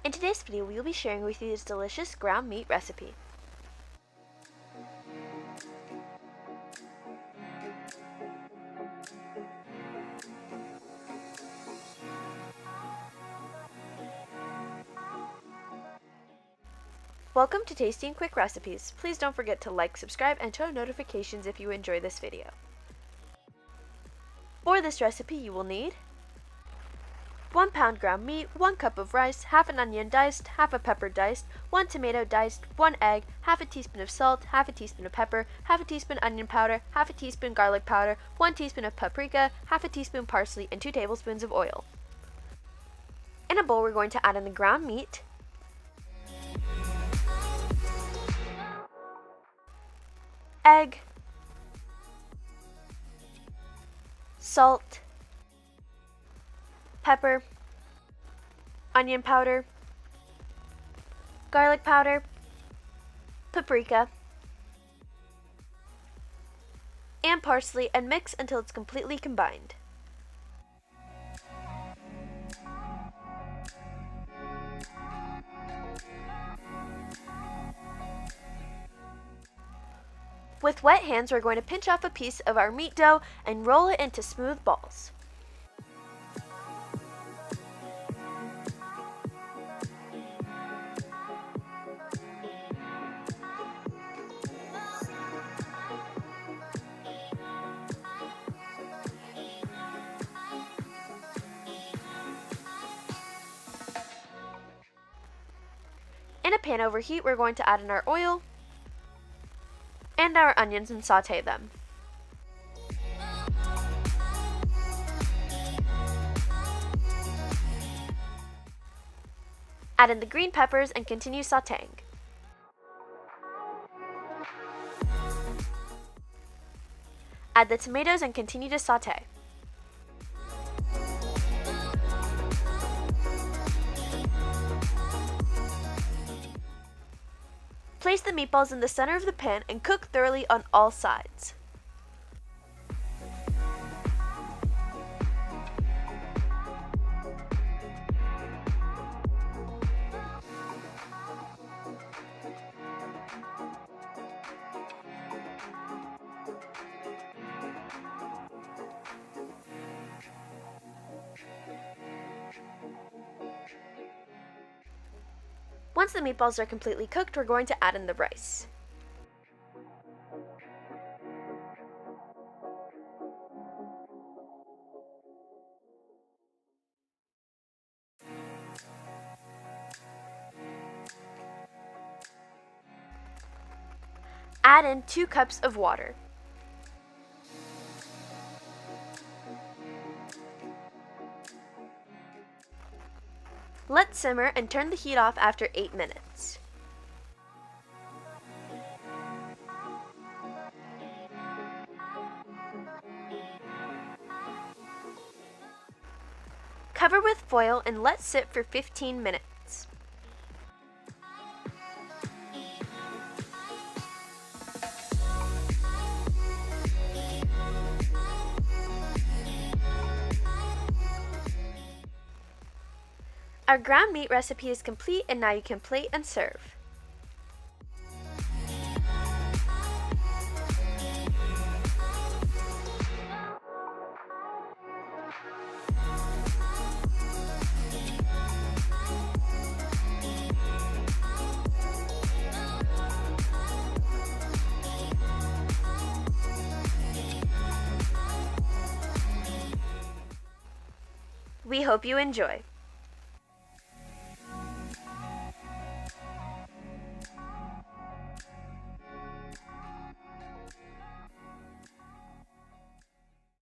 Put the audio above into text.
In today's video, we will be sharing with you this delicious ground meat recipe. Welcome to Tasty and Quick Recipes. Please don't forget to like, subscribe, and turn on notifications if you enjoy this video. For this recipe, you will need 1 pound ground meat, 1 cup of rice, half an onion diced, half a pepper diced, 1 tomato diced, 1 egg, half a teaspoon of salt, half a teaspoon of pepper, half a teaspoon onion powder, half a teaspoon garlic powder, 1 teaspoon of paprika, half a teaspoon parsley, and 2 tablespoons of oil. In a bowl, we're going to add in the ground meat, egg, salt, pepper, onion powder, garlic powder, paprika, and parsley, and mix until it's completely combined. With wet hands, we're going to pinch off a piece of our meat dough and roll it into smooth balls. In a pan over heat, we're going to add in our oil and our onions and saute them. Add in the green peppers and continue sauteing. Add the tomatoes and continue to saute. Place the meatballs in the center of the pan and cook thoroughly on all sides. Once the meatballs are completely cooked, we're going to add in the rice. Add in 2 cups of water. Let simmer and turn the heat off after 8 minutes. Cover with foil and let sit for 15 minutes. Our ground meat recipe is complete, and now you can plate and serve. We hope you enjoy.